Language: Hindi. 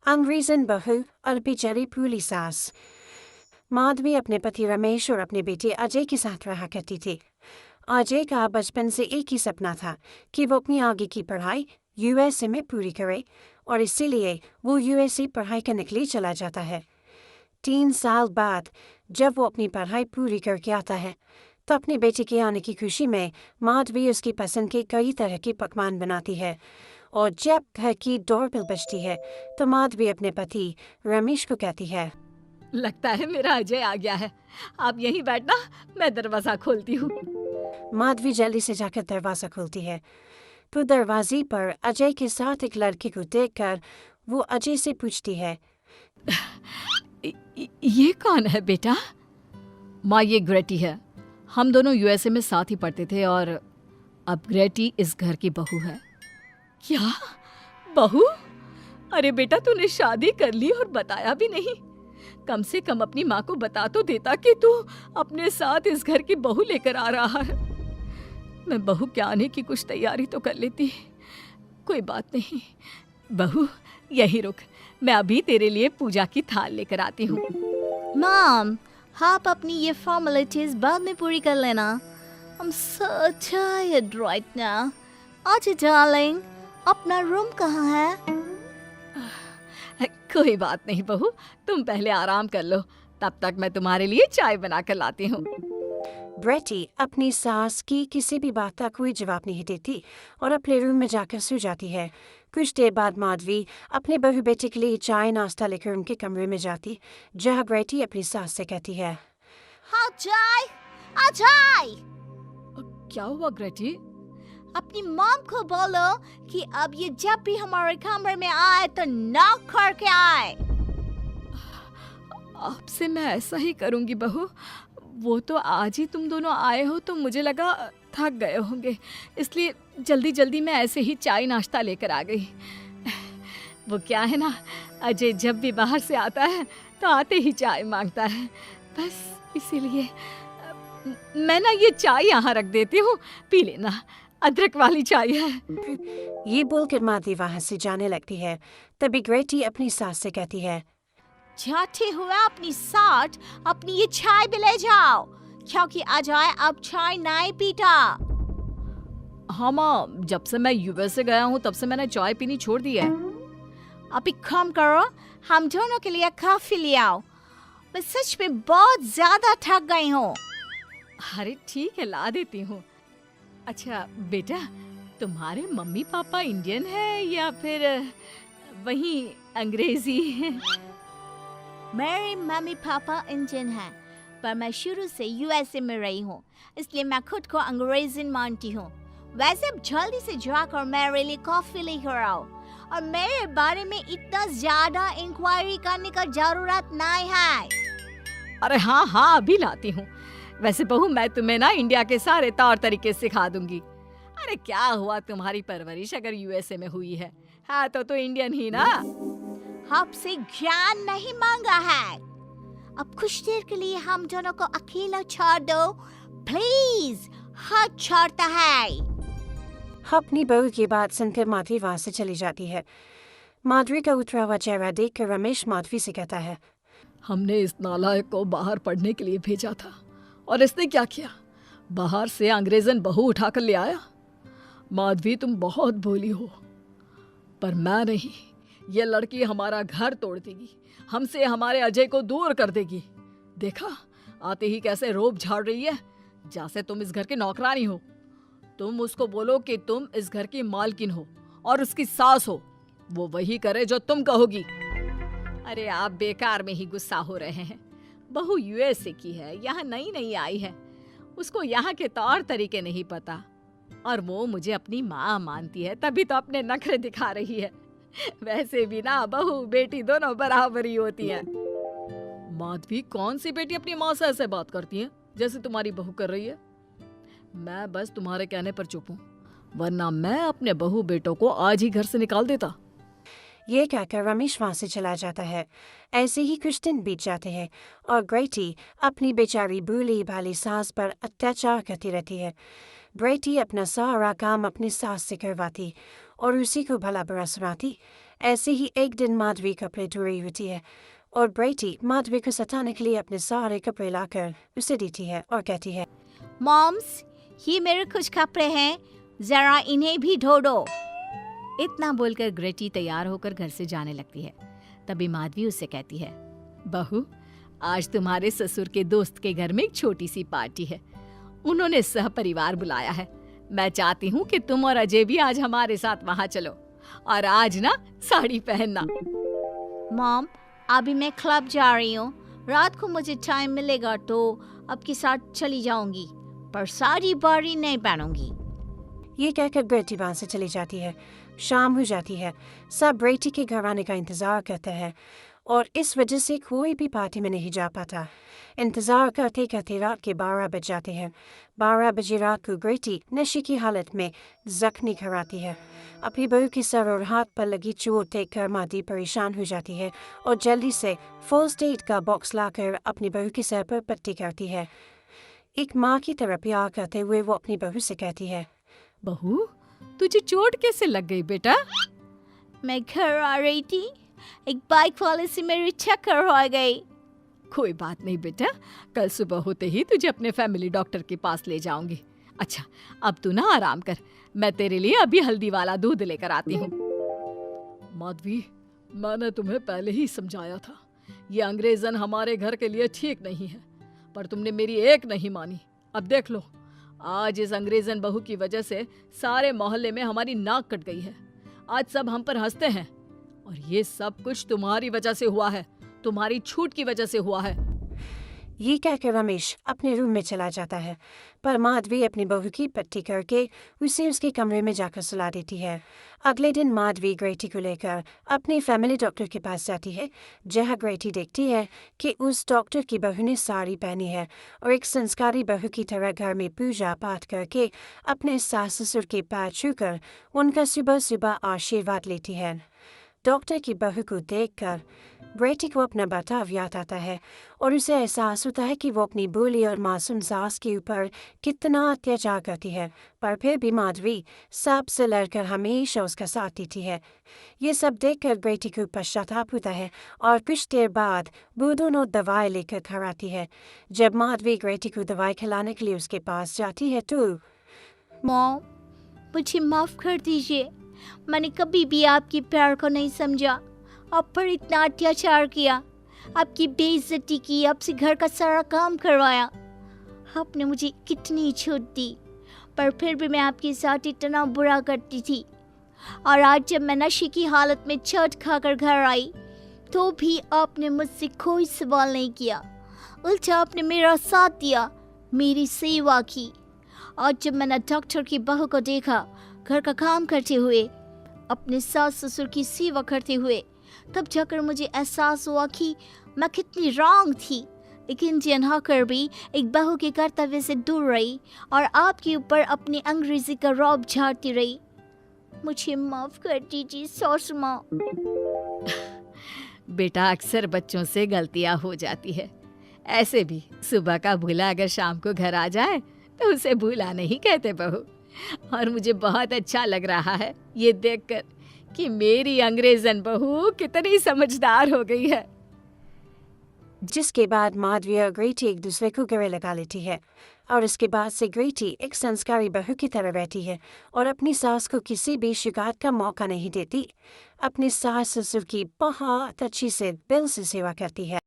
अंग्रेजन बहू और बेचारी भूली सास। माधवी अपने पति रमेश और अपने बेटे अजय के साथ रहा करती थी। अजय का बचपन से एक ही सपना था कि वो अपनी आगे की पढ़ाई यूएसए में पूरी करे और इसीलिए वो यूएसए पढ़ाई करने के लिए चला जाता है। 3 साल बाद जब वो अपनी पढ़ाई पूरी करके आता है तो अपने बेटे के आने की खुशी में माधवी उसकी पसंद के कई तरह के पकवान बनाती है। और जब घर की डोरबेल बजती है तो माधवी अपने पति रमेश को कहती है, लगता है मेरा अजय आ गया है। आप यहीं बैठना, मैं दरवाजा खोलती हूँ। माधवी जल्दी से जाकर दरवाजा खोलती है तो दरवाजे पर अजय के साथ एक लड़के को देखकर वो अजय से पूछती है, ये कौन है बेटा? माँ, ये ग्रेटी है। हम दोनों यूएसए में साथ ही पढ़ते थे और अब ग्रेटी इस घर की बहू है। क्या बहू? अरे बेटा, तूने शादी कर ली और बताया भी नहीं। कम से कम अपनी माँ को बता तो देता कि तू अपने साथ इस घर की बहू लेकर आ रहा है। मैं बहू के आने की कुछ तैयारी तो कर लेती। कोई बात नहीं बहू, यही रुक, मैं अभी तेरे लिए पूजा की थाल लेकर आती हूँ। मॉम, आप अपनी ये फॉर्मेलिटीज बाद में पूरी कर लेना। I'm so tired right now. अच्छा डार्लिंग, अपना रूम कहाँ है? कोई बात नहीं बहू, तुम पहले आराम कर लो, तब तक मैं तुम्हारे लिए चाय बना कर लाती हूँ। ब्रेटी अपनी सास की किसी भी बात का कोई जवाब नहीं देती और अपने रूम में जाकर सो जाती है। कुछ देर बाद माधवी अपने बहू बेटे के लिए चाय नाश्ता लेकर उनके कमरे में जाती, जहाँ ब्रेटी अपनी सास से कहती है, हाँ चाय, अजय। क्या हुआ ग्रेटी? अपनी मॉम को बोलो कि अब ये जब भी हमारे कमरे में आए तो नॉक करके आए। आपसे मैं ऐसा ही करूंगी बहू। वो तो आज ही तुम दोनों आए हो तो मुझे लगा थक गए होंगे, इसलिए जल्दी जल्दी मैं ऐसे ही चाय नाश्ता लेकर आ गई। वो क्या है ना, अजय जब भी बाहर से आता है तो आते ही चाय मांगता है, बस इसीलिए मैं ना ये चाय यहाँ रख देती हूँ, पी लेना, अदरक वाली चाय है। ये बोलकर माधवी वहाँ से जाने लगती है। तभी ग्रेटी अपनी सास से कहती है, जाते हुए अपनी साथ अपनी ये चाय भी ले जाओ, क्योंकि अजय अब चाय नहीं पीता। हाँ माँ, जब से मैं यूएसए गया हूँ तब से मैंने चाय पीनी छोड़ दी है। अभी कम करो, हम दोनों के लिए कॉफी ले आओ। मैं सच में बहुत ज्यादा थक गई हूँ। अरे ठीक है, ला देती हूँ। अच्छा बेटा, तुम्हारे मम्मी पापा इंडियन है या फिर वही अंग्रेजी है? मेरे मम्मी पापा इंडियन हैं, पर मैं शुरू से यूएसए में रही हूँ, इसलिए मैं खुद को अंग्रेजन मानती हूँ। वैसे अब जल्दी से जाकर मेरे लिए कॉफी लेकर आओ, और मेरे बारे में इतना ज्यादा इंक्वायरी करने का जरूरत नहीं है। अरे हाँ हाँ, अभी लाती हूँ। वैसे बहू, मैं तुम्हें ना इंडिया के सारे तौर तरीके सिखा दूंगी। अरे क्या हुआ, तुम्हारी परवरिश अगर यूएसए में हुई है, हाँ तो इंडियन ही ना। आपसे ज्ञान नहीं मांगा है। अब कुछ देर के लिए हम दोनों को अकेला छोड़ दो प्लीज। हाथ छोड़ता है। अपनी बहू की बात सुनकर माधवी वहाँ से चली जाती है। माधवी का उतरा हुआ चेहरा देखकर रमेश माधवी से कहता है, हमने इस नालायक को बाहर पढ़ने के लिए भेजा था और इसने क्या किया, बाहर से अंग्रेजन बहू उठाकर ले आया। माधवी, तुम बहुत भोली हो, पर मैं नहीं। ये लड़की हमारा घर तोड़ देगी, हमसे हमारे अजय को दूर कर देगी। देखा, आते ही कैसे रोब झाड़ रही है, जैसे तुम इस घर की नौकरानी हो। तुम उसको बोलो कि तुम इस घर की मालकिन हो और उसकी सास हो, वो वही करे जो तुम कहोगी। अरे आप बेकार में ही गुस्सा हो रहे हैं। बहू यूएसए की है, यहाँ नई नई आई है, उसको यहाँ के तौर तरीके नहीं पता, और वो मुझे अपनी माँ मानती है, तभी तो अपने नखरे दिखा रही है। वैसे भी ना बहू बेटी दोनों बराबरी होती है। माधवी, कौन सी बेटी अपनी माँ से ऐसे बात करती है जैसे तुम्हारी बहू कर रही है? मैं बस तुम्हारे कहने पर चुप हूँ, वरना मैं अपने बहू बेटों को आज ही घर से निकाल देता। ये कहकर रमेश वहाँ से चला जाता है। ऐसे ही कुछ दिन बीत जाते हैं और ग्रेटी अपनी बेचारी भूली भाली सास पर अत्याचार करती रहती है। ग्रेटी अपना सारा काम अपनी सास से करवाती और उसी को भला बुरा सुनाती। ऐसे ही एक दिन माधवी कपड़े धो रही होती है और ब्रेटी माधवी को सताने के लिए अपने सारे कपड़े लाकर उसे देती है और कहती है, मॉम्स, ये मेरे कुछ कपड़े हैं, जरा इन्हें भी धो दो। इतना बोलकर ग्रेटी तैयार होकर घर से जाने लगती है। तभी माधवी उससे कहती है, बहू, आज तुम्हारे ससुर के दोस्त के घर में एक छोटी सी पार्टी है। उन्होंने सह परिवार बुलाया है। मैं चाहती हूँ कि तुम और अजय भी आज हमारे साथ वहाँ चलो और आज ना साड़ी पहनना। मॉम, अभी मैं क्लब जा रही हूँ, रात को मुझे टाइम मिलेगा तो आपके साथ चली जाऊंगी, पर सारी बारी नहीं पहनूंगी। ये कहकर ब्रेटी वहाँ से चली जाती है। शाम हो जाती है। सब ब्रेटी के घर आने का इंतज़ार करते हैं और इस वजह से कोई भी पार्टी में नहीं जा पाता। इंतज़ार करते करते रात के 12 बज जाते हैं। 12 बजे रात को ब्रेटी नशे की हालत में जख्मी घर आती है। अपनी बहू की सर और हाथ पर लगी चोट देखकर माधवी परेशान हो जाती है और जल्दी से फर्स्ट एड का बॉक्स लाकर अपनी बहू की सर पर पट्टी करती है। एक माँ की तरह प्यार करते हुए वो अपनी बहू से कहती है, बहू, तुझे चोट कैसे लग गई बेटा? मैं घर आ रही थी, एक बाइक वाले से मेरी टक्कर हो गई। कोई बात नहीं बेटा, कल सुबह होते ही तुझे अपने फैमिली डॉक्टर के पास ले जाऊंगी। अच्छा, अब तू ना आराम कर, मैं तेरे लिए अभी हल्दी वाला दूध लेकर आती हूँ। माधवी, मैंने तुम्हें पहले ही समझाया था, ये अंग्रेजन हमारे घर के लिए ठीक नहीं है, पर तुमने मेरी एक नहीं मानी। अब देख लो, आज इस अंग्रेजन बहू की वजह से सारे मोहल्ले में हमारी नाक कट गई है। आज सब हम पर हंसते हैं और ये सब कुछ तुम्हारी वजह से हुआ है, तुम्हारी छूट की वजह से हुआ है। ये कहकर रमेश अपने रूम में चला जाता है, पर माधवी अपनी बहू की पट्टी करके उसे उसके कमरे में जाकर सुला देती है। अगले दिन माधवी ग्रेटी को लेकर अपने फैमिली डॉक्टर के पास जाती है, जहाँ ग्रेटी देखती है कि उस डॉक्टर की बहू ने साड़ी पहनी है और एक संस्कारी बहू की तरह घर में पूजा पाठ करके अपने सास ससुर के पैर छूकर उनका सुबह सुबह आशीर्वाद लेती है। डॉक्टर की बहू को देखकर ब्रेटी को अपना बर्ताव याद आता है और उसे एहसास होता है कि वो अपनी भोली और मासूम सास के ऊपर कितना अत्याचार करती है, पर फिर भी माधवी सबसे लड़कर हमेशा उसका साथ देती है। ये सब देखकर ब्रेटी को पश्चाताप होता है और कुछ देर बाद वो दोनों दवाई लेकर घर आती है। जब माधवी ग्रेटी को दवाई खिलाने के लिए उसके पास जाती है तो, मॉम, मुझे माफ कर दीजिए, मैंने कभी भी आपके प्यार को नहीं समझा, आप पर इतना अत्याचार किया, आपकी बेइज्जती की, आपसे घर का सारा काम करवाया। आपने मुझे कितनी छूट दी, पर फिर भी मैं आपके साथ इतना बुरा करती थी। और आज जब मैं नशे की हालत में चोट खाकर घर आई तो भी आपने मुझसे कोई सवाल नहीं किया, उल्टा आपने मेरा साथ दिया, मेरी सेवा की। और जब मैंने डॉक्टर की बहू को देखा घर का काम करते हुए, अपने सास ससुर की सेवा करते हुए, तब जाकर मुझे एहसास हुआ कि मैं कितनी रॉन्ग थी। एक इंडियन होकर भी एक बहू के कर्तव्य से दूर रही और आपके ऊपर अपनी अंग्रेजी का रौब झाड़ती रही। मुझे माफ कर दीजिए सासू माँ। बेटा, अक्सर बच्चों से गलतियां हो जाती है। ऐसे भी सुबह का भूला अगर शाम को घर आ जाए तो उसे भूला नहीं कहते बहू। और मुझे बहुत अच्छा लग रहा है ये देखकर कि मेरी अंग्रेजन बहू कितनी समझदार हो गई है। जिसके बाद माधवी और ग्रेटी एक दूसरे को गले लगा लेती है और इसके बाद से ग्रेटी एक संस्कारी बहू की तरह रहती है और अपनी सास को किसी भी शिकायत का मौका नहीं देती। अपनी सास ससुर की बहुत अच्छी से दिल से सेवा करती है।